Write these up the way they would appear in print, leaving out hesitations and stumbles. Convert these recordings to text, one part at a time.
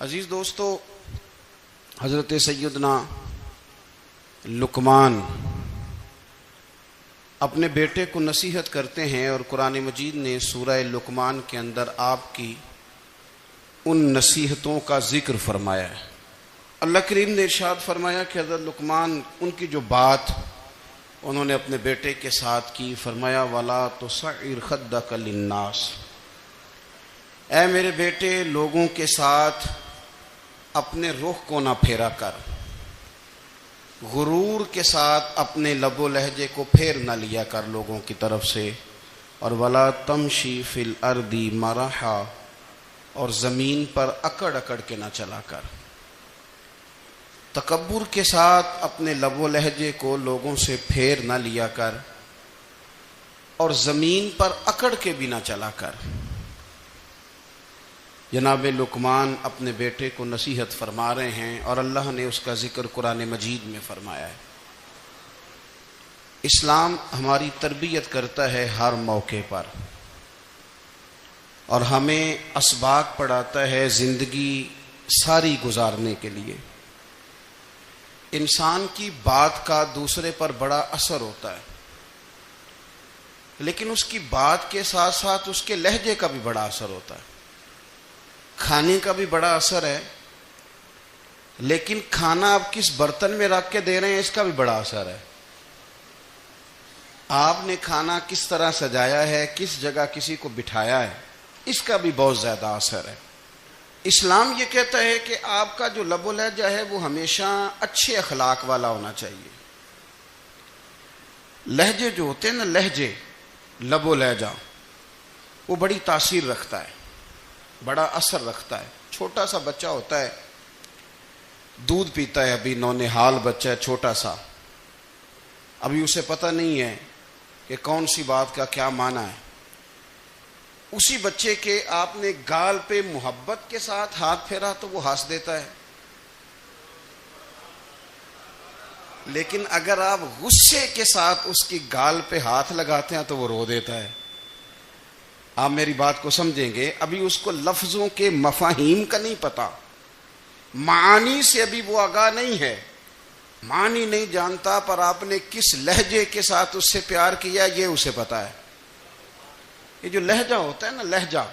عزیز دوستو، حضرت سیدنا لقمان اپنے بیٹے کو نصیحت کرتے ہیں، اور قرآن مجید نے سورہ لقمان کے اندر آپ کی ان نصیحتوں کا ذکر فرمایا ہے۔ اللہ کریم نے ارشاد فرمایا کہ حضرت لقمان ان کی جو بات انہوں نے اپنے بیٹے کے ساتھ کی، فرمایا وَلَا تُصَعِّرْ خَدَّكَ لِلنَّاسِ، اے میرے بیٹے لوگوں کے ساتھ اپنے رخ کو نہ پھیرا کر، غرور کے ساتھ اپنے لب و لہجے کو پھیر نہ لیا کر لوگوں کی طرف سے، اور وَلَا تَمْشِي فِي الْأَرْضِ مَرَحًا، اور زمین پر اکڑ اکڑ کے نہ چلا کر۔ تکبر کے ساتھ اپنے لب و لہجے کو لوگوں سے پھیر نہ لیا کر، اور زمین پر اکڑ کے بھی نہ چلا کر۔ جناب لقمان اپنے بیٹے کو نصیحت فرما رہے ہیں، اور اللہ نے اس کا ذکر قرآن مجید میں فرمایا ہے۔ اسلام ہماری تربیت کرتا ہے ہر موقع پر، اور ہمیں اسباق پڑھاتا ہے زندگی ساری گزارنے کے لیے۔ انسان کی بات کا دوسرے پر بڑا اثر ہوتا ہے، لیکن اس کی بات کے ساتھ ساتھ اس کے لہجے کا بھی بڑا اثر ہوتا ہے۔ کھانے کا بھی بڑا اثر ہے، لیکن کھانا آپ کس برتن میں رکھ کے دے رہے ہیں اس کا بھی بڑا اثر ہے۔ آپ نے کھانا کس طرح سجایا ہے، کس جگہ کسی کو بٹھایا ہے، اس کا بھی بہت زیادہ اثر ہے۔ اسلام یہ کہتا ہے کہ آپ کا جو لب و لہجہ ہے وہ ہمیشہ اچھے اخلاق والا ہونا چاہیے۔ لہجے جو ہوتے ہیں نا، لہجے، لب و لہجہ، وہ بڑی تاثیر رکھتا ہے، بڑا اثر رکھتا ہے۔ چھوٹا سا بچہ ہوتا ہے، دودھ پیتا ہے، ابھی نونہال بچہ ہے چھوٹا سا، ابھی اسے پتہ نہیں ہے کہ کون سی بات کا کیا معنی ہے۔ اسی بچے کے آپ نے گال پہ محبت کے ساتھ ہاتھ پھیرا تو وہ ہنس دیتا ہے، لیکن اگر آپ غصے کے ساتھ اس کی گال پہ ہاتھ لگاتے ہیں تو وہ رو دیتا ہے۔ آپ میری بات کو سمجھیں گے، ابھی اس کو لفظوں کے مفاہیم کا نہیں پتا، معانی سے ابھی وہ آگاہ نہیں ہے، معنی نہیں جانتا، پر آپ نے کس لہجے کے ساتھ اس سے پیار کیا یہ اسے پتا ہے۔ یہ جو لہجہ ہوتا ہے نا، لہجہ،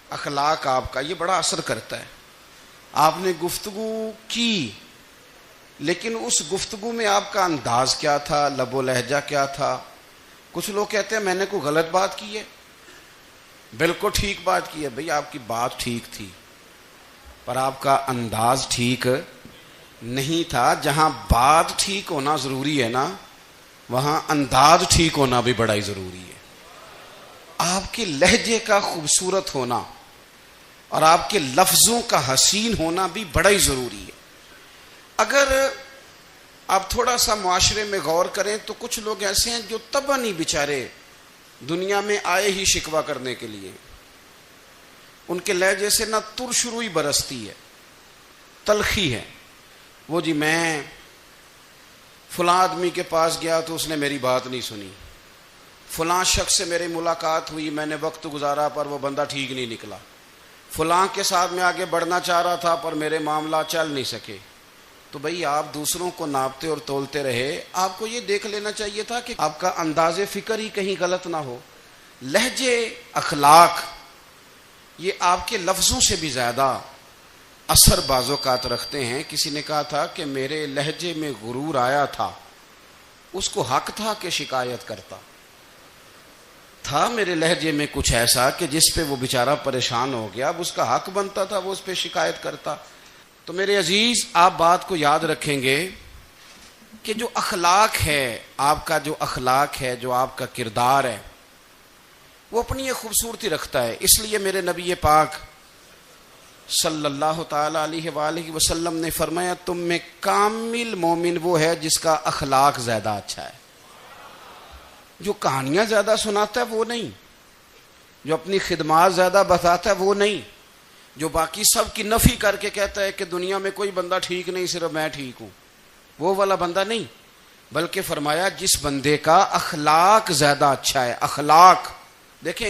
اخلاق آپ کا، یہ بڑا اثر کرتا ہے۔ آپ نے گفتگو کی، لیکن اس گفتگو میں آپ کا انداز کیا تھا، لب و لہجہ کیا تھا۔ کچھ لوگ کہتے ہیں میں نے کوئی غلط بات کی ہے، بالکل ٹھیک بات کی ہے۔ بھئی آپ کی بات ٹھیک تھی، پر آپ کا انداز ٹھیک نہیں تھا۔ جہاں بات ٹھیک ہونا ضروری ہے نا، وہاں انداز ٹھیک ہونا بھی بڑا ہی ضروری ہے۔ آپ کے لہجے کا خوبصورت ہونا اور آپ کے لفظوں کا حسین ہونا بھی بڑا ہی ضروری ہے۔ اگر آپ تھوڑا سا معاشرے میں غور کریں تو کچھ لوگ ایسے ہیں جو طبعاً ہی بیچارے دنیا میں آئے ہی شکوہ کرنے کے لیے، ان کے لہجے سے نہ ترش روئی برستی ہے، تلخی ہے۔ وہ جی میں فلاں آدمی کے پاس گیا تو اس نے میری بات نہیں سنی، فلاں شخص سے میری ملاقات ہوئی، میں نے وقت گزارا پر وہ بندہ ٹھیک نہیں نکلا، فلاں کے ساتھ میں آگے بڑھنا چاہ رہا تھا پر میرے معاملات چل نہیں سکے۔ تو بھئی آپ دوسروں کو ناپتے اور تولتے رہے، آپ کو یہ دیکھ لینا چاہیے تھا کہ آپ کا انداز فکر ہی کہیں غلط نہ ہو۔ لہجے، اخلاق، یہ آپ کے لفظوں سے بھی زیادہ اثر بعض اوقات رکھتے ہیں۔ کسی نے کہا تھا کہ میرے لہجے میں غرور آیا تھا، اس کو حق تھا کہ شکایت کرتا تھا، میرے لہجے میں کچھ ایسا کہ جس پہ وہ بیچارہ پریشان ہو گیا، اب اس کا حق بنتا تھا وہ اس پہ شکایت کرتا۔ تو میرے عزیز، آپ بات کو یاد رکھیں گے کہ جو اخلاق ہے، آپ کا جو اخلاق ہے، جو آپ کا کردار ہے، وہ اپنی ایک خوبصورتی رکھتا ہے۔ اس لیے میرے نبی پاک صلی اللہ تعالی علیہ وآلہ وسلم نے فرمایا تم میں کامل مومن وہ ہے جس کا اخلاق زیادہ اچھا ہے۔ جو کہانیاں زیادہ سناتا ہے وہ نہیں، جو اپنی خدمات زیادہ بتاتا ہے وہ نہیں، جو باقی سب کی نفی کر کے کہتا ہے کہ دنیا میں کوئی بندہ ٹھیک نہیں، صرف میں ٹھیک ہوں، وہ والا بندہ نہیں، بلکہ فرمایا جس بندے کا اخلاق زیادہ اچھا ہے۔ اخلاق دیکھیں،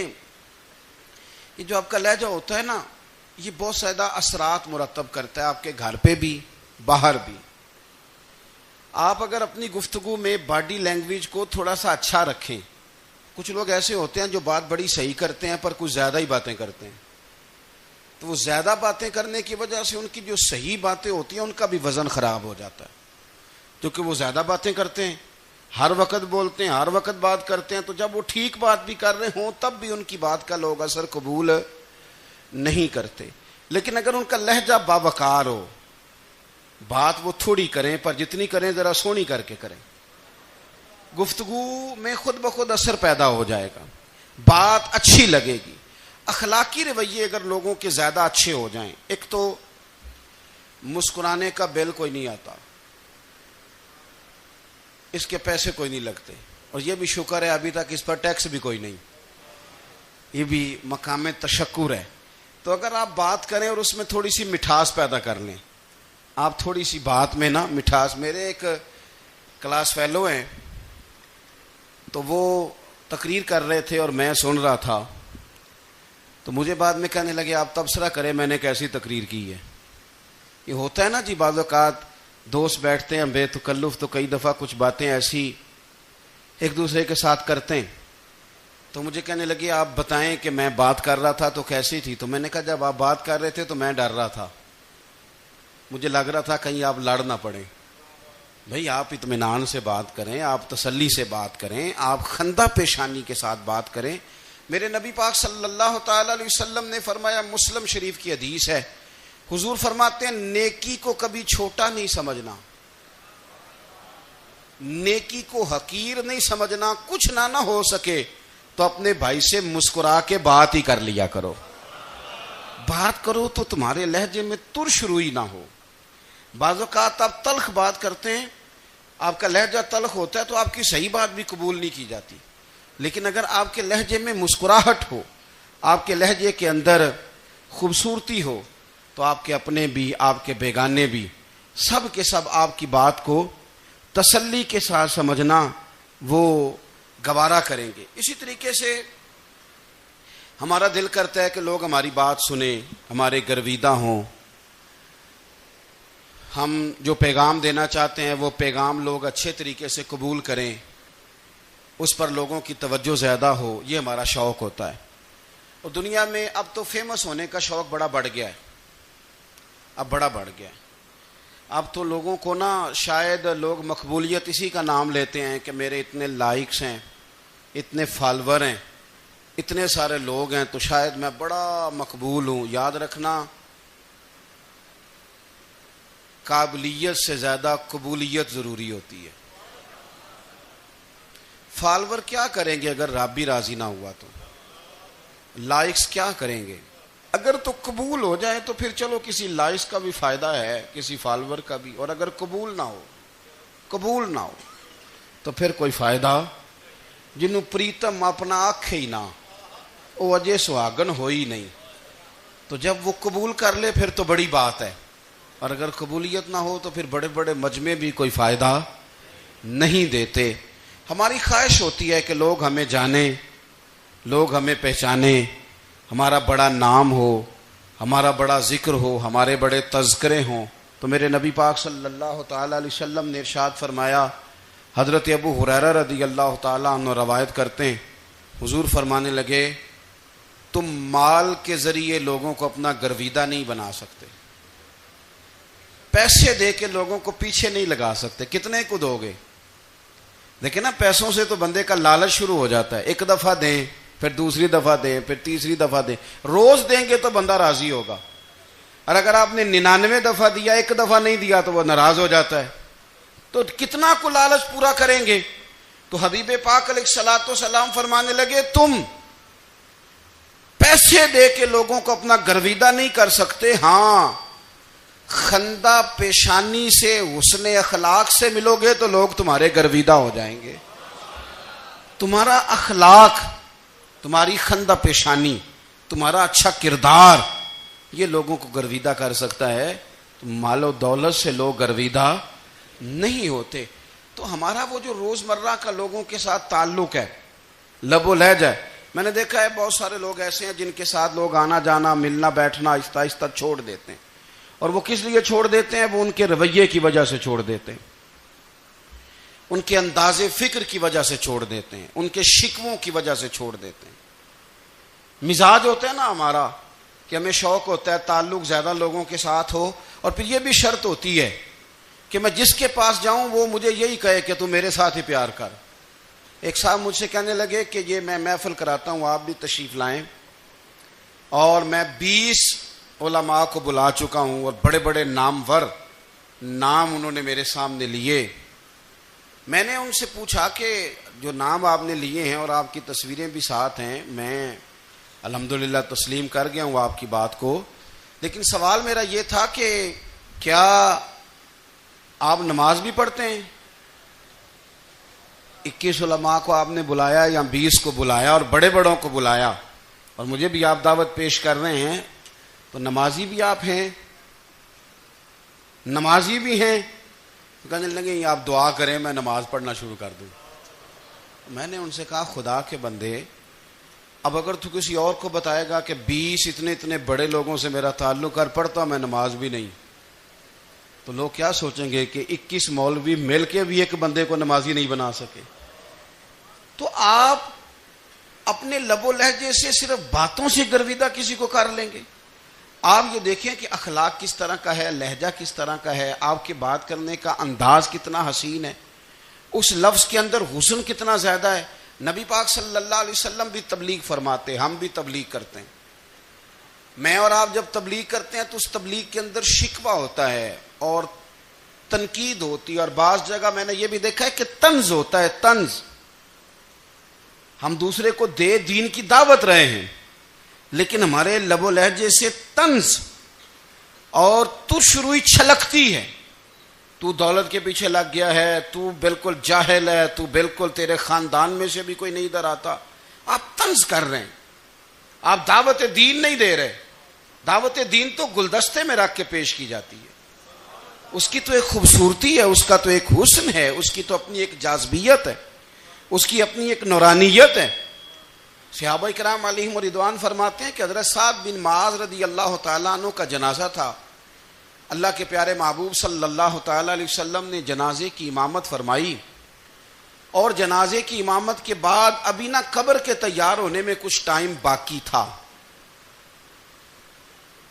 یہ جو آپ کا لہجہ ہوتا ہے نا، یہ بہت زیادہ اثرات مرتب کرتا ہے آپ کے گھر پہ بھی باہر بھی. آپ اگر اپنی گفتگو میں باڈی لینگویج کو تھوڑا سا اچھا رکھیں. کچھ لوگ ایسے ہوتے ہیں جو بات بڑی صحیح کرتے ہیں پر کچھ زیادہ ہی باتیں کرتے ہیں, تو وہ زیادہ باتیں کرنے کی وجہ سے ان کی جو صحیح باتیں ہوتی ہیں ان کا بھی وزن خراب ہو جاتا ہے, کیونکہ وہ زیادہ باتیں کرتے ہیں, ہر وقت بولتے ہیں, ہر وقت بات کرتے ہیں. تو جب وہ ٹھیک بات بھی کر رہے ہوں تب بھی ان کی بات کا لوگ اثر قبول نہیں کرتے. لیکن اگر ان کا لہجہ باوقار ہو, بات وہ تھوڑی کریں پر جتنی کریں ذرا سونی کر کے کریں, گفتگو میں خود بخود اثر پیدا ہو جائے گا, بات اچھی لگے گی. اخلاقی رویے اگر لوگوں کے زیادہ اچھے ہو جائیں, ایک تو مسکرانے کا بل کوئی نہیں آتا, اس کے پیسے کوئی نہیں لگتے, اور یہ بھی شکر ہے ابھی تک اس پر ٹیکس بھی کوئی نہیں, یہ بھی مقام تشکر ہے. تو اگر آپ بات کریں اور اس میں تھوڑی سی مٹھاس پیدا کر لیں, آپ تھوڑی سی بات میں نا مٹھاس. میرے ایک کلاس فیلو ہیں, تو وہ تقریر کر رہے تھے اور میں سن رہا تھا, تو مجھے بعد میں کہنے لگے آپ تبصرہ کریں میں نے کیسی تقریر کی ہے. یہ ہوتا ہے نا جی, بعض اوقات دوست بیٹھتے ہیں بے تکلف تو کئی دفعہ کچھ باتیں ایسی ایک دوسرے کے ساتھ کرتے ہیں. تو مجھے کہنے لگے آپ بتائیں کہ میں بات کر رہا تھا تو کیسی تھی. تو میں نے کہا جب آپ بات کر رہے تھے تو میں ڈر رہا تھا, مجھے لگ رہا تھا کہیں آپ لڑ نہ پڑیں. بھئی آپ اطمینان سے بات کریں, آپ تسلی سے بات کریں, آپ خندہ پیشانی کے ساتھ بات کریں. میرے نبی پاک صلی اللہ تعالی علیہ وسلم نے فرمایا, مسلم شریف کی حدیث ہے, حضور فرماتے ہیں نیکی کو کبھی چھوٹا نہیں سمجھنا, نیکی کو حقیر نہیں سمجھنا. کچھ نہ ہو سکے تو اپنے بھائی سے مسکرا کے بات ہی کر لیا کرو, بات کرو تو تمہارے لہجے میں ترش روئی نہ ہو. بعض اوقات آپ تلخ بات کرتے ہیں, آپ کا لہجہ تلخ ہوتا ہے تو آپ کی صحیح بات بھی قبول نہیں کی جاتی. لیکن اگر آپ کے لہجے میں مسکراہٹ ہو, آپ کے لہجے کے اندر خوبصورتی ہو, تو آپ کے اپنے بھی آپ کے بیگانے بھی سب کے سب آپ کی بات کو تسلی کے ساتھ سمجھنا وہ گوارا کریں گے. اسی طریقے سے ہمارا دل کرتا ہے کہ لوگ ہماری بات سنیں, ہمارے گرویدہ ہوں, ہم جو پیغام دینا چاہتے ہیں وہ پیغام لوگ اچھے طریقے سے قبول کریں, اس پر لوگوں کی توجہ زیادہ ہو, یہ ہمارا شوق ہوتا ہے. اور دنیا میں اب تو فیمس ہونے کا شوق بڑا بڑھ گیا ہے, اب بڑا بڑھ گیا ہے. اب تو لوگوں کو نا شاید لوگ مقبولیت اسی کا نام لیتے ہیں کہ میرے اتنے لائکس ہیں, اتنے فالور ہیں, اتنے سارے لوگ ہیں تو شاید میں بڑا مقبول ہوں. یاد رکھنا, قابلیت سے زیادہ قبولیت ضروری ہوتی ہے. فالور کیا کریں گے اگر رب بھی راضی نہ ہوا تو, لائکس کیا کریں گے. اگر تو قبول ہو جائے تو پھر چلو کسی لائکس کا بھی فائدہ ہے, کسی فالور کا بھی. اور اگر قبول نہ ہو تو پھر کوئی فائدہ. جنوں پریتم اپنا آنکھ ہی نہ, وہ اجے سہاگن ہو ہی نہیں. تو جب وہ قبول کر لے پھر تو بڑی بات ہے, اور اگر قبولیت نہ ہو تو پھر بڑے بڑے مجمع بھی کوئی فائدہ نہیں دیتے. ہماری خواہش ہوتی ہے کہ لوگ ہمیں جانیں, لوگ ہمیں پہچانیں, ہمارا بڑا نام ہو, ہمارا بڑا ذکر ہو, ہمارے بڑے تذکرے ہوں. تو میرے نبی پاک صلی اللہ تعالی علیہ وسلم نے ارشاد فرمایا, حضرت ابو ہریرہ رضی اللہ تعالیٰ عنہ روایت کرتے ہیں, حضور فرمانے لگے تم مال کے ذریعے لوگوں کو اپنا گرویدہ نہیں بنا سکتے, پیسے دے کے لوگوں کو پیچھے نہیں لگا سکتے. کتنے کو دو گے؟ دیکھیں نا, پیسوں سے تو بندے کا لالچ شروع ہو جاتا ہے. ایک دفعہ دیں, پھر دوسری دفعہ دیں, پھر تیسری دفعہ دیں. روز دیں گے تو بندہ راضی ہوگا, اور اگر آپ نے 99 دفعہ دیا, ایک دفعہ نہیں دیا تو وہ ناراض ہو جاتا ہے. تو کتنا کو لالچ پورا کریں گے. تو حبیب پاک علیہ الصلوۃ والسلام فرمانے لگے تم پیسے دے کے لوگوں کو اپنا گرویدہ نہیں کر سکتے, ہاں خندہ پیشانی سے, حسن اخلاق سے ملو گے تو لوگ تمہارے گرویدہ ہو جائیں گے. تمہارا اخلاق, تمہاری خندہ پیشانی, تمہارا اچھا کردار, یہ لوگوں کو گرویدہ کر سکتا ہے. تو مال و دولت سے لوگ گرویدہ نہیں ہوتے. تو ہمارا وہ جو روزمرہ کا لوگوں کے ساتھ تعلق ہے, لب و لہجہ ہے, میں نے دیکھا ہے بہت سارے لوگ ایسے ہیں جن کے ساتھ لوگ آنا جانا ملنا بیٹھنا آہستہ آہستہ چھوڑ دیتے ہیں، اور وہ کس لیے چھوڑ دیتے ہیں؟ وہ ان کے رویے کی وجہ سے چھوڑ دیتے ہیں، ان کے انداز فکر کی وجہ سے چھوڑ دیتے ہیں، ان کے شکووں کی وجہ سے چھوڑ دیتے ہیں۔ مزاج ہوتا ہے نا ہمارا کہ ہمیں شوق ہوتا ہے تعلق زیادہ لوگوں کے ساتھ ہو، اور پھر یہ بھی شرط ہوتی ہے کہ میں جس کے پاس جاؤں وہ مجھے یہی کہے کہ تو میرے ساتھ ہی پیار کر۔ ایک صاحب مجھ سے کہنے لگے کہ یہ میں محفل کراتا ہوں، آپ بھی تشریف لائیں، اور میں 20 علماء کو بلا چکا ہوں، اور بڑے بڑے نامور نام انہوں نے میرے سامنے لیے۔ میں نے ان سے پوچھا کہ جو نام آپ نے لیے ہیں اور آپ کی تصویریں بھی ساتھ ہیں، میں الحمدللہ تسلیم کر گیا ہوں آپ کی بات کو، لیکن سوال میرا یہ تھا کہ کیا آپ نماز بھی پڑھتے ہیں؟ 21 علماء کو آپ نے بلایا یا 20 کو بلایا اور بڑے بڑوں کو بلایا، اور مجھے بھی آپ دعوت پیش کر رہے ہیں، تو نمازی بھی آپ ہیں، نمازی بھی ہیں؟ کہنے لگے آپ دعا کریں میں نماز پڑھنا شروع کر دوں۔ میں نے ان سے کہا خدا کے بندے، اب اگر تو کسی اور کو بتائے گا کہ 20 اتنے بڑے لوگوں سے میرا تعلق کر پڑتا میں نماز بھی نہیں، تو لوگ کیا سوچیں گے کہ 21 مولوی مل کے بھی ایک بندے کو نمازی نہیں بنا سکے۔ تو آپ اپنے لب و لہجے سے صرف باتوں سے گرویدہ کسی کو کر لیں گے؟ آپ یہ دیکھیں کہ اخلاق کس طرح کا ہے، لہجہ کس طرح کا ہے، آپ کے بات کرنے کا انداز کتنا حسین ہے، اس لفظ کے اندر حسن کتنا زیادہ ہے۔ نبی پاک صلی اللہ علیہ وسلم بھی تبلیغ فرماتے، ہم بھی تبلیغ کرتے ہیں۔ میں اور آپ جب تبلیغ کرتے ہیں تو اس تبلیغ کے اندر شکوہ ہوتا ہے اور تنقید ہوتی ہے، اور بعض جگہ میں نے یہ بھی دیکھا ہے کہ طنز ہوتا ہے، طنز۔ ہم دوسرے کو دین کی دعوت رہے ہیں، لیکن ہمارے لب و لہجے سے طنز اور ترش روئی چھلکتی ہے۔ تو دولت کے پیچھے لگ گیا ہے، تو بالکل جاہل ہے، تو بالکل تیرے خاندان میں سے بھی کوئی نہیں ادھر آتا۔ آپ طنز کر رہے ہیں، آپ دعوت دین نہیں دے رہے۔ دعوت دین تو گلدستے میں رکھ کے پیش کی جاتی ہے، اس کی تو ایک خوبصورتی ہے، اس کا تو ایک حسن ہے، اس کی تو اپنی ایک جاذبیت ہے، اس کی اپنی ایک نورانیت ہے۔ صحابہ کرام علیہم رضوان فرماتے ہیں کہ حضرت سعد بن معاذ رضی اللہ تعالیٰ عنہ کا جنازہ تھا، اللہ کے پیارے محبوب صلی اللہ تعالیٰ علیہ وسلم نے جنازے کی امامت فرمائی، اور جنازے کی امامت کے بعد ابھی نہ قبر کے تیار ہونے میں کچھ ٹائم باقی تھا،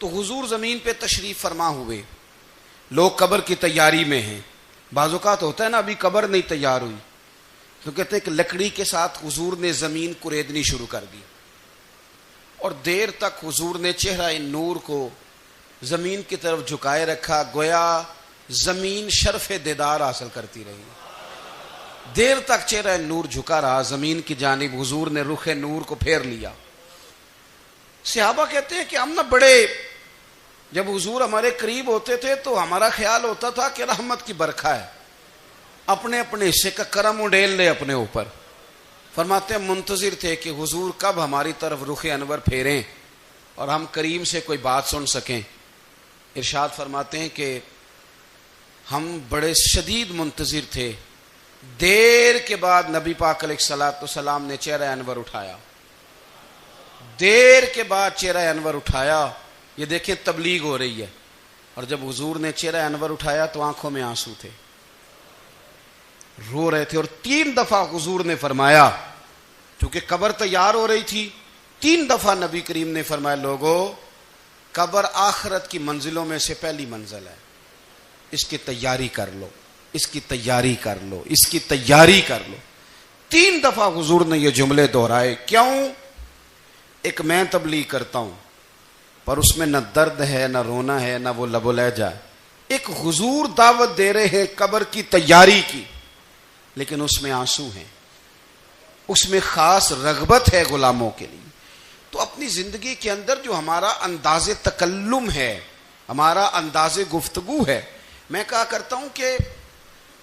تو حضور زمین پہ تشریف فرما ہوئے، لوگ قبر کی تیاری میں ہیں۔ بعض اوقات ہوتا ہے نا ابھی قبر نہیں تیار ہوئی، تو کہتے ہیں کہ لکڑی کے ساتھ حضور نے زمین کریدنی شروع کر دی، اور دیر تک حضور نے چہرہ نور کو زمین کی طرف جھکائے رکھا، گویا زمین شرف دیدار حاصل کرتی رہی۔ دیر تک چہرہ نور جھکا رہا زمین کی جانب، حضور نے رخ نور کو پھیر لیا۔ صحابہ کہتے ہیں کہ ہم نہ بڑے، جب حضور ہمارے قریب ہوتے تھے تو ہمارا خیال ہوتا تھا کہ رحمت کی برکھا ہے، اپنے اپنے حصے کا کرم اڈیل لے اپنے اوپر۔ فرماتے ہیں منتظر تھے کہ حضور کب ہماری طرف رخ انور پھیریں اور ہم کریم سے کوئی بات سن سکیں۔ ارشاد فرماتے ہیں کہ ہم بڑے شدید منتظر تھے، دیر کے بعد نبی پاک علیہ الصلوۃ والسلام نے چہرہ انور اٹھایا، دیر کے بعد چہرہ انور اٹھایا۔ یہ دیکھیں تبلیغ ہو رہی ہے، اور جب حضور نے چہرہ انور اٹھایا تو آنکھوں میں آنسو تھے، رو رہے تھے، اور 3 دفعہ حضور نے فرمایا، چونکہ قبر تیار ہو رہی تھی، 3 دفعہ نبی کریم نے فرمایا لوگو قبر آخرت کی منزلوں میں سے پہلی منزل ہے، اس کی تیاری کر لو، اس کی تیاری کر لو، اس کی تیاری کر لو۔ 3 دفعہ حضور نے یہ جملے دہرائے۔ کیوں؟ ایک میں تبلیغ کرتا ہوں پر اس میں نہ درد ہے، نہ رونا ہے، نہ وہ لب و لہجہ۔ ایک حضور دعوت دے رہے ہیں قبر کی تیاری کی، لیکن اس میں آنسو ہیں، اس میں خاص رغبت ہے غلاموں کے لیے۔ تو اپنی زندگی کے اندر جو ہمارا انداز تکلم ہے، ہمارا انداز گفتگو ہے، میں کہا کرتا ہوں کہ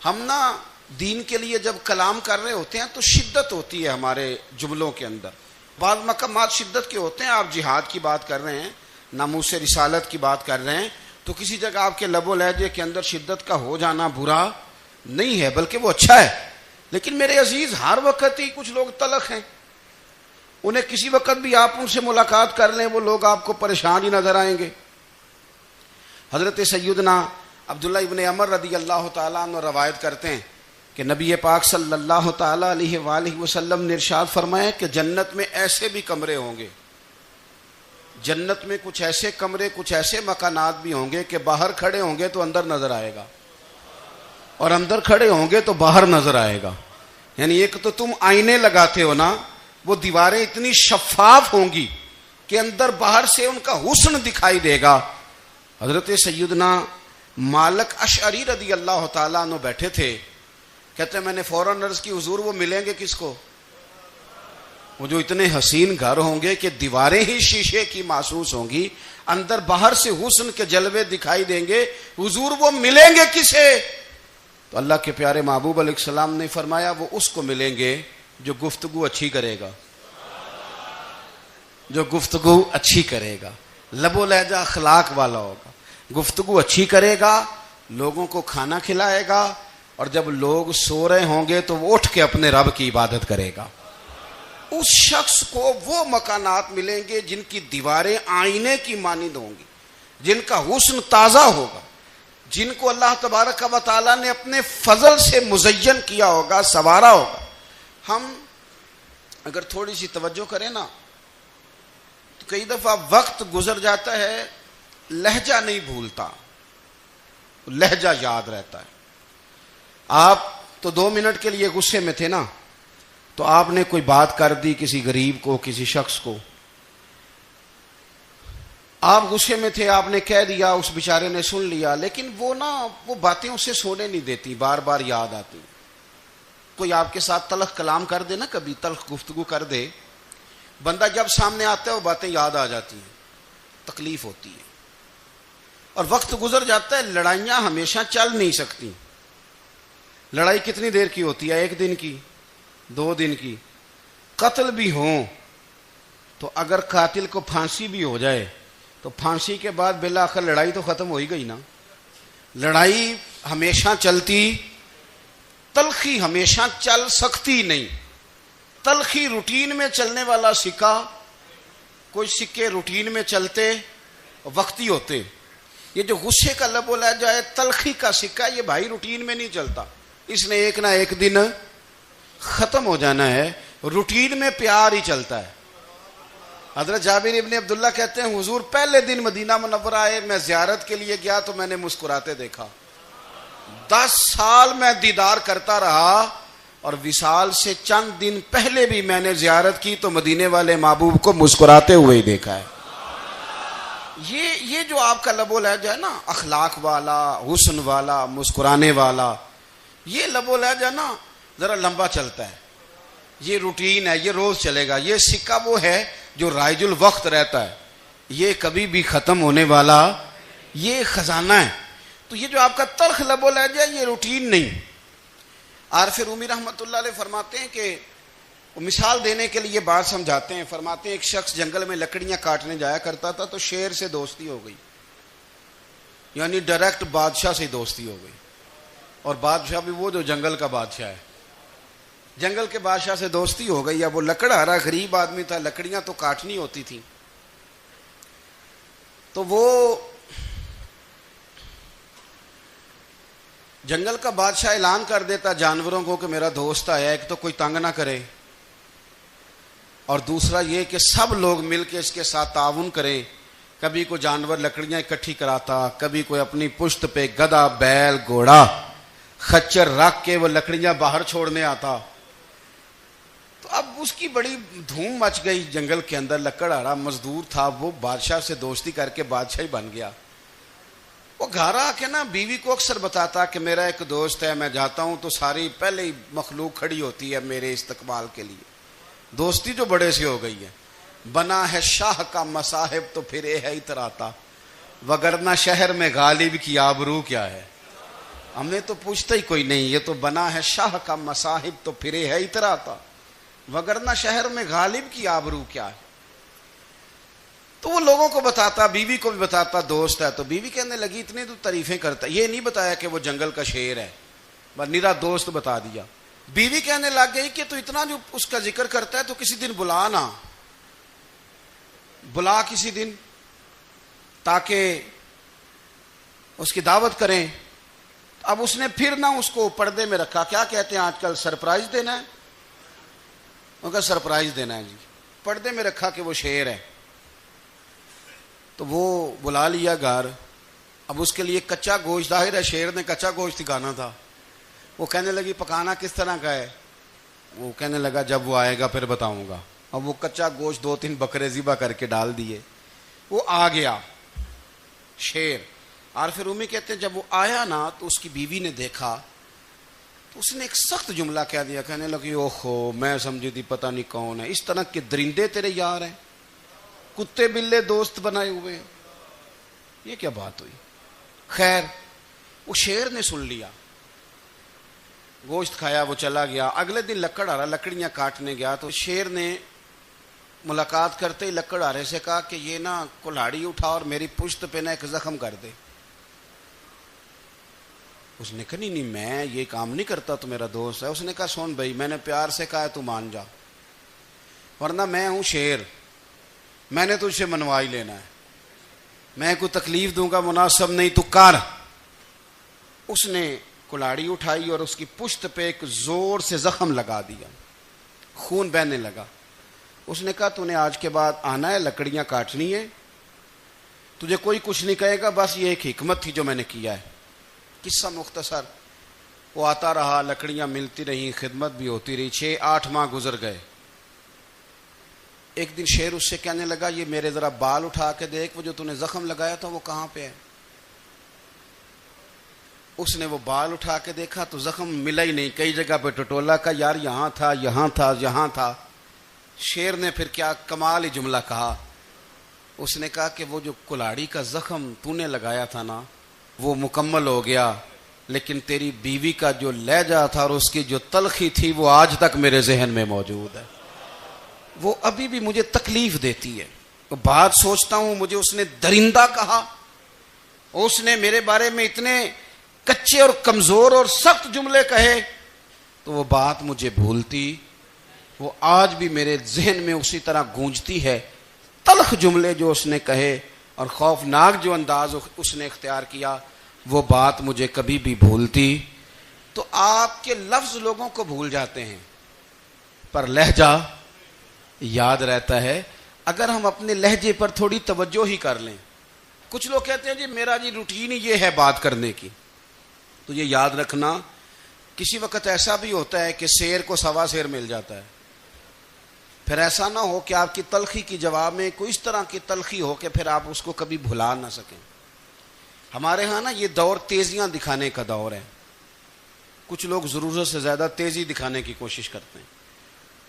ہم نا دین کے لیے جب کلام کر رہے ہوتے ہیں تو شدت ہوتی ہے ہمارے جملوں کے اندر، بعض مقامات شدت کے ہوتے ہیں۔ آپ جہاد کی بات کر رہے ہیں، ناموس رسالت کی بات کر رہے ہیں، تو کسی جگہ آپ کے لب و لہجے کے اندر شدت کا ہو جانا برا نہیں ہے، بلکہ وہ اچھا ہے۔ لیکن میرے عزیز ہر وقت ہی کچھ لوگ تلخ ہیں، انہیں کسی وقت بھی آپ ان سے ملاقات کر لیں وہ لوگ آپ کو پریشان ہی نظر آئیں گے. حضرت سیدنا عبداللہ ابن عمر رضی اللہ تعالیٰ عنہ روایت کرتے ہیں کہ نبی پاک صلی اللہ تعالیٰ علیہ وآلہ وسلم نے ارشاد فرمایا کہ جنت میں ایسے بھی کمرے ہوں گے, جنت میں کچھ ایسے کمرے, کچھ ایسے مکانات بھی ہوں گے کہ باہر کھڑے ہوں گے تو اندر نظر آئے گا, اور اندر کھڑے ہوں گے تو باہر نظر آئے گا. یعنی ایک تو تم آئینے لگاتے ہو نا, وہ دیواریں اتنی شفاف ہوں گی کہ اندر باہر سے ان کا حسن دکھائی دے گا. حضرت سیدنا مالک اشعری رضی اللہ تعالیٰ عنہ بیٹھے تھے, کہتے ہیں میں نے فوراً عرض کی حضور وہ ملیں گے کس کو؟ وہ جو اتنے حسین گھر ہوں گے کہ دیواریں ہی شیشے کی محسوس ہوں گی, اندر باہر سے حسن کے جلوے دکھائی دیں گے, حضور وہ ملیں گے کسے؟ تو اللہ کے پیارے محبوب علیہ السلام نے فرمایا وہ اس کو ملیں گے جو گفتگو اچھی کرے گا, جو گفتگو اچھی کرے گا, لب و لہجہ اخلاق والا ہوگا, گفتگو اچھی کرے گا, لوگوں کو کھانا کھلائے گا, اور جب لوگ سو رہے ہوں گے تو وہ اٹھ کے اپنے رب کی عبادت کرے گا. اس شخص کو وہ مکانات ملیں گے جن کی دیواریں آئینے کی مانند ہوں گی, جن کا حسن تازہ ہوگا, جن کو اللہ تبارک و تعالیٰ نے اپنے فضل سے مزین کیا ہوگا, سنوارا ہوگا. ہم اگر تھوڑی سی توجہ کریں نا تو کئی دفعہ وقت گزر جاتا ہے, لہجہ نہیں بھولتا, لہجہ یاد رہتا ہے. آپ تو 2 منٹ کے لیے غصے میں تھے نا, تو آپ نے کوئی بات کر دی کسی غریب کو, کسی شخص کو, آپ غصے میں تھے, آپ نے کہہ دیا, اس بیچارے نے سن لیا, لیکن وہ باتیں اسے سونے نہیں دیتی, بار بار یاد آتی. کوئی آپ کے ساتھ تلخ کلام کر دے نا, کبھی تلخ گفتگو کر دے, بندہ جب سامنے آتا ہے وہ باتیں یاد آ جاتی ہیں, تکلیف ہوتی ہے, اور وقت گزر جاتا ہے. لڑائیاں ہمیشہ چل نہیں سکتی. لڑائی کتنی دیر کی ہوتی ہے؟ 1 دن کی, 2 دن کی. قتل بھی ہوں تو اگر قاتل کو پھانسی بھی ہو جائے تو پھانسی کے بعد بالآخر لڑائی تو ختم ہو ہی گئی نا. لڑائی ہمیشہ چلتی, تلخی ہمیشہ چل سکتی نہیں. تلخی روٹین میں چلنے والا سکہ, کوئی سکے روٹین میں چلتے وقتی ہوتے. یہ جو غصے کا لب و لہجہ ہے, تلخی کا سکہ, یہ بھائی روٹین میں نہیں چلتا, اس نے ایک نہ ایک دن ختم ہو جانا ہے. روٹین میں پیار ہی چلتا ہے. حضرت جابر ابن عبداللہ کہتے ہیں حضور پہلے دن مدینہ منورہ آئے, میں زیارت کے لیے گیا تو میں نے مسکراتے دیکھا. 10 سال میں دیدار کرتا رہا, اور وصال سے چند دن پہلے بھی میں نے زیارت کی تو مدینے والے محبوب کو مسکراتے ہوئے ہی دیکھا ہے. یہ جو آپ کا لب و لہجہ ہے نا, اخلاق والا, حسن والا, مسکرانے والا, یہ لب و لہجہ نا ذرا لمبا چلتا ہے. یہ روٹین ہے, یہ روز چلے گا. یہ سکہ وہ ہے جو رائج الوقت رہتا ہے, یہ کبھی بھی ختم ہونے والا یہ خزانہ ہے. تو یہ جو آپ کا تلخ لب و لہجہ ہے یہ روٹین نہیں. عارف رومی رحمۃ اللہ علیہ فرماتے ہیں کہ وہ مثال دینے کے لیے بات سمجھاتے ہیں. فرماتے ہیں ایک شخص جنگل میں لکڑیاں کاٹنے جایا کرتا تھا تو شیر سے دوستی ہو گئی, یعنی ڈائریکٹ بادشاہ سے دوستی ہو گئی. اور بادشاہ بھی وہ جو جنگل کا بادشاہ ہے, جنگل کے بادشاہ سے دوستی ہو گئی. اب وہ لکڑہارا غریب آدمی تھا, لکڑیاں تو کاٹنی ہوتی تھی, تو وہ جنگل کا بادشاہ اعلان کر دیتا جانوروں کو کہ میرا دوست آیا, ایک تو کوئی تنگ نہ کرے, اور دوسرا یہ کہ سب لوگ مل کے اس کے ساتھ تعاون کریں. کبھی کوئی جانور لکڑیاں اکٹھی کراتا, کبھی کوئی اپنی پشت پہ گدھا, بیل, گھوڑا, خچر رکھ کے وہ لکڑیاں باہر چھوڑنے آتا. تو اب اس کی بڑی دھوم مچ گئی جنگل کے اندر. لکڑہارا مزدور تھا, وہ بادشاہ سے دوستی کر کے بادشاہ ہی بن گیا. وہ گھر آ کے نا بیوی کو اکثر بتاتا کہ میرا ایک دوست ہے, میں جاتا ہوں تو ساری پہلے ہی مخلوق کھڑی ہوتی ہے میرے استقبال کے لیے. دوستی جو بڑے سے ہو گئی ہے. بنا ہے شاہ کا مصاحب تو پھر یہ ہے اتراتا, وگرنہ شہر میں غالب کی آبرو کیا ہے. ہم نے تو پوچھتا ہی کوئی نہیں, یہ تو بنا ہے شاہ کا مصاحب تو پھر یہ ہے اتراتا, وگرنہ شہر میں غالب کی آبرو کیا ہے. تو وہ لوگوں کو بتاتا, بیوی کو بھی بتاتا دوست ہے. تو بیوی کہنے لگی اتنی تو تعریفیں کرتا, یہ نہیں بتایا کہ وہ جنگل کا شیر ہے, بس نیرا دوست بتا دیا. بیوی کہنے لگ گئی کہ تو اتنا جو اس کا ذکر کرتا ہے تو کسی دن بلا نا, بلا کسی دن تاکہ اس کی دعوت کریں. اب اس نے پھر نہ اس کو پردے میں رکھا. کیا کہتے ہیں آج کل, سرپرائز دینا ہے. ان کا سرپرائز دینا ہے جی. پردے میں رکھا کہ وہ شیر ہے. تو وہ بلا لیا گھر. اب اس کے لیے کچا گوشت, ظاہر ہے شیر نے کچا گوشت کھانا تھا. وہ کہنے لگی پکانا کس طرح کا ہے. وہ کہنے لگا جب وہ آئے گا پھر بتاؤں گا. اب وہ کچا گوشت 2-3 بکرے ذبح کر کے ڈال دیے. وہ آ گیا شیر. عارف رومی کہتے ہیں جب وہ آیا نا تو اس کی بیوی نے دیکھا تو اس نے ایک سخت جملہ کہہ دیا. کہنے لگی اوہو, میں سمجھی تھی پتہ نہیں کون ہے. اس طرح کے درندے تیرے یار ہیں, کتے بلے دوست بنائے ہوئے ہیں. یہ کیا بات ہوئی. خیر وہ شیر نے سن لیا, گوشت کھایا, وہ چلا گیا. اگلے دن لکڑ آ رہا, لکڑیاں کاٹنے گیا تو شیر نے ملاقات کرتے ہی لکڑ آرے سے کہا کہ یہ نا کلاڑی اٹھا اور میری پشت پہ نا ایک زخم کر دے. اس نے کہا نہیں میں یہ کام نہیں کرتا, تو میرا دوست ہے. اس نے کہا سن بھائی, میں نے پیار سے کہا ہے تو مان جا, ورنہ میں ہوں شیر, میں نے تجھ سے منوا ہی لینا ہے. میں کوئی تکلیف دوں گا مناسب نہیں, تو کر. اس نے کلاڑی اٹھائی اور اس کی پشت پہ ایک زور سے زخم لگا دیا, خون بہنے لگا. اس نے کہا تو نے آج کے بعد آنا ہے, لکڑیاں کاٹنی ہے, تجھے کوئی کچھ نہیں کہے گا, بس یہ ایک حکمت تھی جو میں نے کیا ہے. قصہ مختصر. وہ آتا رہا, لکڑیاں ملتی رہیں, خدمت بھی ہوتی رہی. 6-8 ماہ گزر گئے. ایک دن شیر اس سے کہنے لگا یہ میرے ذرا بال اٹھا کے دیکھ, وہ جو تو نے زخم لگایا تھا وہ کہاں پہ ہے. اس نے وہ بال اٹھا کے دیکھا تو زخم ملا ہی نہیں, کئی جگہ پہ ٹٹولا کا یار یہاں تھا یہاں تھا یہاں تھا. شیر نے پھر کیا کمال ہی جملہ کہا. اس نے کہا کہ وہ جو کلاڑی کا زخم تو نے لگایا تھا نا وہ مکمل ہو گیا, لیکن تیری بیوی کا جو لہجہ تھا اور اس کی جو تلخی تھی وہ آج تک میرے ذہن میں موجود ہے. وہ ابھی بھی مجھے تکلیف دیتی ہے. بات سوچتا ہوں مجھے اس نے درندہ کہا, اس نے میرے بارے میں اتنے کچے اور کمزور اور سخت جملے کہے, تو وہ بات مجھے بھولتی, وہ آج بھی میرے ذہن میں اسی طرح گونجتی ہے. تلخ جملے جو اس نے کہے اور خوفناک جو انداز اس نے اختیار کیا, وہ بات مجھے کبھی بھی بھولتی. تو آپ کے لفظ لوگوں کو بھول جاتے ہیں پر لہجہ یاد رہتا ہے اگر ہم اپنے لہجے پر تھوڑی توجہ ہی کر لیں. کچھ لوگ کہتے ہیں جی میرا جی روٹین ہی یہ ہے بات کرنے کی. تو یہ یاد رکھنا کسی وقت ایسا بھی ہوتا ہے کہ شیر کو سوا شیر مل جاتا ہے. پھر ایسا نہ ہو کہ آپ کی تلخی کی جواب میں کوئی اس طرح کی تلخی ہو کہ پھر آپ اس کو کبھی بھلا نہ سکیں. ہمارے ہاں نا یہ دور تیزیاں دکھانے کا دور ہے. کچھ لوگ ضرورت سے زیادہ تیزی دکھانے کی کوشش کرتے ہیں.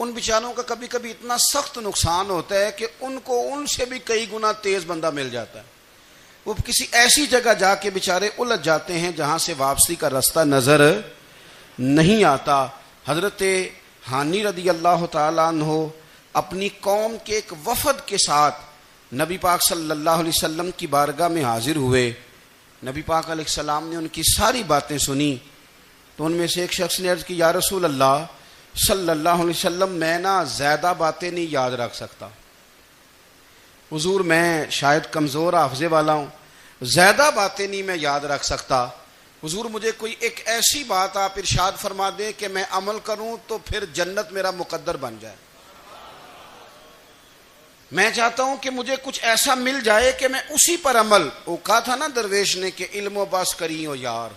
ان بیچاروں کا کبھی کبھی اتنا سخت نقصان ہوتا ہے کہ ان کو ان سے بھی کئی گنا تیز بندہ مل جاتا ہے. وہ کسی ایسی جگہ جا کے بیچارے الجھ جاتے ہیں جہاں سے واپسی کا راستہ نظر نہیں آتا. حضرت ہانی رضی اللہ تعالیٰ عنہ اپنی قوم کے ایک وفد کے ساتھ نبی پاک صلی اللہ علیہ وسلم کی بارگاہ میں حاضر ہوئے. نبی پاک علیہ السلام نے ان کی ساری باتیں سنی. تو ان میں سے ایک شخص نے عرض کی یا رسول اللہ صلی اللہ علیہ وسلم, میں نا زیادہ باتیں نہیں یاد رکھ سکتا. حضور میں شاید کمزور حافظے والا ہوں, زیادہ باتیں نہیں میں یاد رکھ سکتا. حضور مجھے کوئی ایک ایسی بات آپ ارشاد فرما دیں کہ میں عمل کروں تو پھر جنت میرا مقدر بن جائے. میں چاہتا ہوں کہ مجھے کچھ ایسا مل جائے کہ میں اسی پر عمل. وہ کہا تھا نا درویش نے کہ علم و بس کری ہو یار,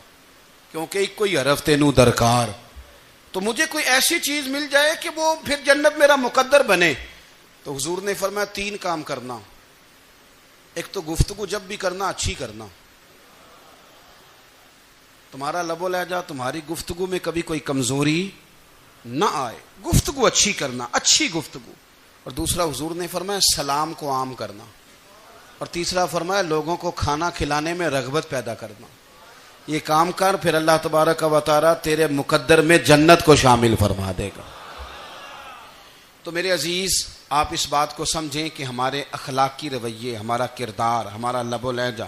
کیونکہ ایک کوئی حرف تینوں درکار. تو مجھے کوئی ایسی چیز مل جائے کہ وہ پھر جنت میرا مقدر بنے. تو حضور نے فرمایا 3 کام کرنا. ایک تو گفتگو جب بھی کرنا اچھی کرنا, تمہارا لب و لہجہ تمہاری گفتگو میں کبھی کوئی کمزوری نہ آئے, گفتگو اچھی کرنا, اچھی گفتگو. اور دوسرا حضور نے فرمایا سلام کو عام کرنا. اور تیسرا فرمایا لوگوں کو کھانا کھلانے میں رغبت پیدا کرنا. یہ کام کر, پھر اللہ تبارک و تعالی تیرے مقدر میں جنت کو شامل فرما دے گا. تو میرے عزیز آپ اس بات کو سمجھیں کہ ہمارے اخلاقی رویے, ہمارا کردار, ہمارا لب و لہجہ,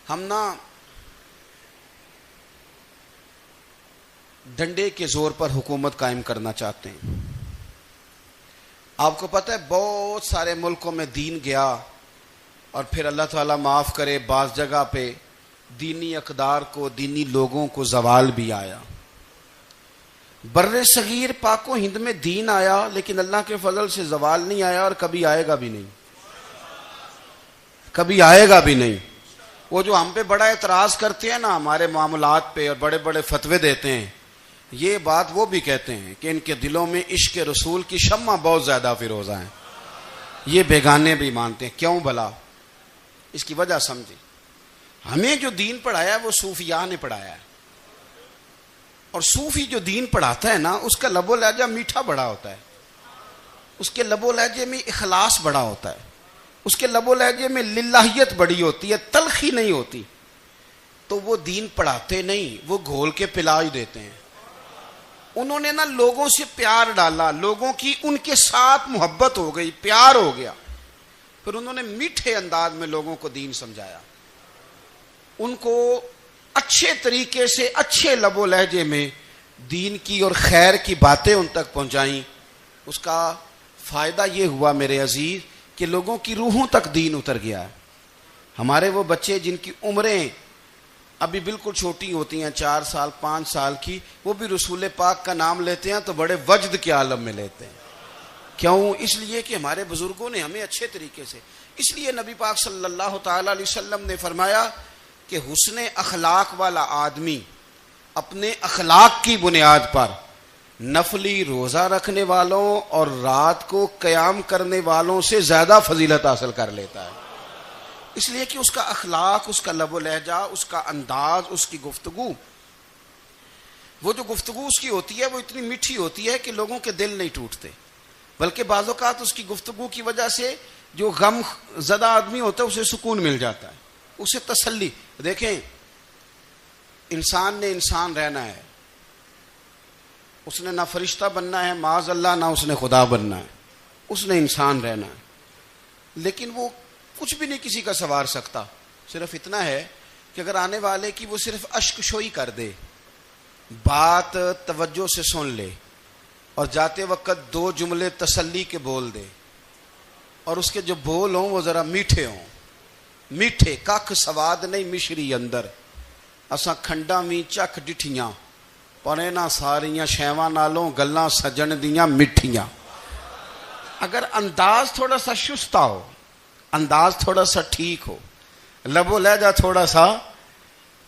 ہم نا ڈنڈے کے زور پر حکومت قائم کرنا چاہتے ہیں. آپ کو پتہ ہے بہت سارے ملکوں میں دین گیا اور پھر اللہ تعالیٰ معاف کرے بعض جگہ پہ دینی اقدار کو، دینی لوگوں کو زوال بھی آیا. بر صغیر پاک و ہند میں دین آیا لیکن اللہ کے فضل سے زوال نہیں آیا اور کبھی آئے گا بھی نہیں، کبھی آئے گا بھی نہیں. وہ جو ہم پہ بڑا اعتراض کرتے ہیں نا ہمارے معاملات پہ اور بڑے بڑے فتوے دیتے ہیں، یہ بات وہ بھی کہتے ہیں کہ ان کے دلوں میں عشق رسول کی شمع بہت زیادہ فیروزہ ہیں. یہ بیگانے بھی مانتے ہیں. کیوں بھلا؟ اس کی وجہ سمجھیں. ہمیں جو دین پڑھایا ہے وہ صوفیاء نے پڑھایا ہے، اور صوفی جو دین پڑھاتا ہے نا اس کا لب و لہجہ میٹھا بڑا ہوتا ہے، اس کے لب و لہجے میں اخلاص بڑا ہوتا ہے، اس کے لب و لہجے میں للہیت بڑی ہوتی ہے، تلخی نہیں ہوتی. تو وہ دین پڑھاتے نہیں، وہ گھول کے پلا ہی دیتے ہیں. انہوں نے نا لوگوں سے پیار ڈالا، لوگوں کی ان کے ساتھ محبت ہو گئی، پیار ہو گیا، پھر انہوں نے میٹھے انداز میں لوگوں کو دین سمجھایا، ان کو اچھے طریقے سے اچھے لب و لہجے میں دین کی اور خیر کی باتیں ان تک پہنچائیں. اس کا فائدہ یہ ہوا میرے عزیز کہ لوگوں کی روحوں تک دین اتر گیا ہے. ہمارے وہ بچے جن کی عمریں ابھی بالکل چھوٹی ہوتی ہیں، 4 سال 5 سال کی، وہ بھی رسول پاک کا نام لیتے ہیں تو بڑے وجد کے عالم میں لیتے ہیں. کیوں؟ اس لیے کہ ہمارے بزرگوں نے ہمیں اچھے طریقے سے. اس لیے نبی پاک صلی اللہ تعالی علیہ وسلم نے فرمایا کہ حسن اخلاق والا آدمی اپنے اخلاق کی بنیاد پر نفلی روزہ رکھنے والوں اور رات کو قیام کرنے والوں سے زیادہ فضیلت حاصل کر لیتا ہے. اس لیے کہ اس کا اخلاق، اس کا لب و لہجہ، اس کا انداز، اس کی گفتگو، وہ جو گفتگو اس کی ہوتی ہے وہ اتنی میٹھی ہوتی ہے کہ لوگوں کے دل نہیں ٹوٹتے، بلکہ بعض اوقات اس کی گفتگو کی وجہ سے جو غم زدہ آدمی ہوتا ہے اسے سکون مل جاتا ہے، اسے تسلی. دیکھیں، انسان نے انسان رہنا ہے، اس نے نہ فرشتہ بننا ہے معاذ اللہ، نہ اس نے خدا بننا ہے، اس نے انسان رہنا ہے. لیکن وہ کچھ بھی نہیں کسی کا سنوار سکتا، صرف اتنا ہے کہ اگر آنے والے کی وہ صرف اشک شوئی کر دے، بات توجہ سے سن لے اور جاتے وقت 2 جملے تسلی کے بول دے، اور اس کے جو بول ہوں وہ ذرا میٹھے ہوں، میٹھے کھ سواد نہیں مشری اندر، اساں کھنڈا می چکھ ڈٹھیاں پڑے نہ ساریاں شیواں نالوں گلاں سجن دیاں مٹھیاں. اگر انداز تھوڑا سا شستہ ہو، انداز تھوڑا سا ٹھیک ہو، لب و لہجہ تھوڑا سا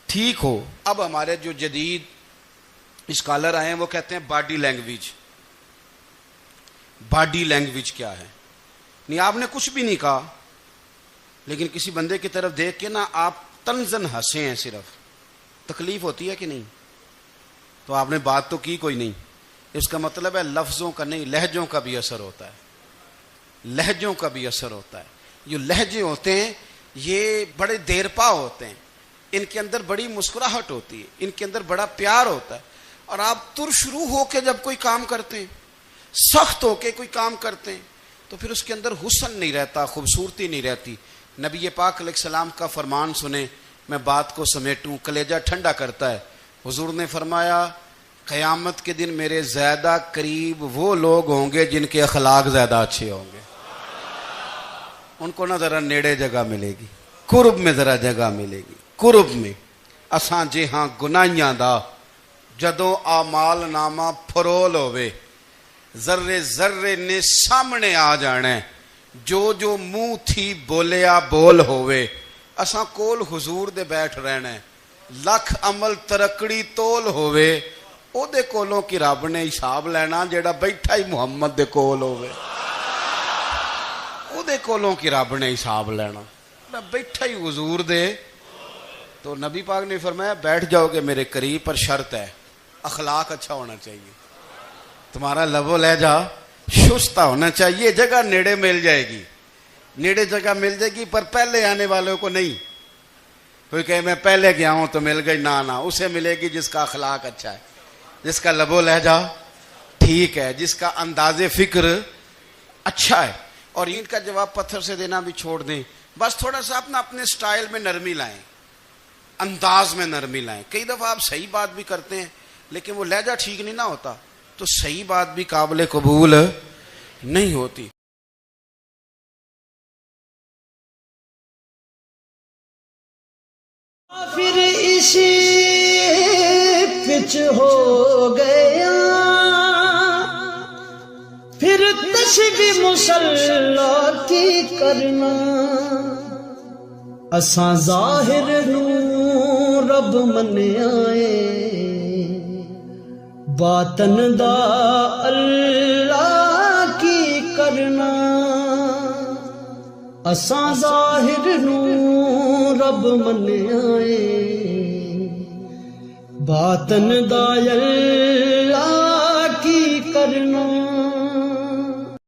ٹھیک ہو. اب ہمارے جو جدید اسکالر آئے ہیں وہ کہتے ہیں باڈی لینگویج. باڈی لینگویج کیا ہے؟ نہیں، آپ نے کچھ بھی نہیں کہا لیکن کسی بندے کی طرف دیکھ کے نا آپ تنزن ہنسے ہیں، صرف تکلیف ہوتی ہے کہ نہیں؟ تو آپ نے بات تو کی کوئی نہیں. اس کا مطلب ہے لفظوں کا نہیں، لہجوں کا بھی اثر ہوتا ہے، لہجوں کا بھی اثر ہوتا ہے. جو لہجے ہوتے ہیں یہ بڑے دیر پا ہوتے ہیں، ان کے اندر بڑی مسکراہٹ ہوتی ہے، ان کے اندر بڑا پیار ہوتا ہے. اور آپ ترشروح ہو کے جب کوئی کام کرتے ہیں، سخت ہو کے کوئی کام کرتے ہیں، تو پھر اس کے اندر حسن نہیں رہتا، خوبصورتی نہیں رہتی. نبی پاک علیہ السلام کا فرمان سنیں، میں بات کو سمیٹوں، کلیجہ ٹھنڈا کرتا ہے. حضور نے فرمایا قیامت کے دن میرے زیادہ قریب وہ لوگ ہوں گے جن کے اخلاق زیادہ اچھے ہوں گے. ان کو نہ ذرا نیڑے جگہ ملے گی، قرب میں ذرا جگہ ملے گی، قرب میں. اساں جے ہاں گناہیاں دا جدوں اعمال نامہ پھرول ہوئے، ذرے ذرے نے سامنے آ جانا ہے، جو جو منہ تھی بولیا بول ہوئے. اساں کول حضور دے بیٹھ رہنا ہے، لکھ عمل ترکڑی تول ہوئے، او دے کولوں کی رب نے حساب لینا جیڑا بیٹھا ہی محمد دے کول ہوئے. او دے کولوں کی رب نے حساب لینا بیٹھا ہی حضور دے. تو نبی پاک نے فرمایا بیٹھ جاؤ گے میرے قریب، پر شرط ہے اخلاق اچھا ہونا چاہیے، تمہارا لب و لہجہ شستہ ہونا چاہیے. جگہ نیڑے مل جائے گی، نیڑے جگہ مل جائے گی، پر پہلے آنے والوں کو نہیں. کوئی کہے میں پہلے گیا ہوں تو مل گئی، نہ اسے ملے گی جس کا اخلاق اچھا ہے، جس کا لب و لہجہ ٹھیک ہے، جس کا انداز فکر اچھا ہے. اور ان کا جواب پتھر سے دینا بھی چھوڑ دیں، بس تھوڑا سا اپنے سٹائل میں نرمی لائیں، انداز میں نرمی لائیں. کئی دفعہ آپ صحیح بات بھی کرتے ہیں لیکن وہ لہجہ ٹھیک نہیں نہ ہوتا، تو صحیح بات بھی قابل قبول نہیں ہوتی. پھر اسی پچ ہو گیا پھر تشبیہ مسلح کی کرنا اساں ظاہر نو رب منیائے باطن دا اللہ کی کرنا اساں ظاہر نو رب منیائے باطن دا اللہ کی کرنا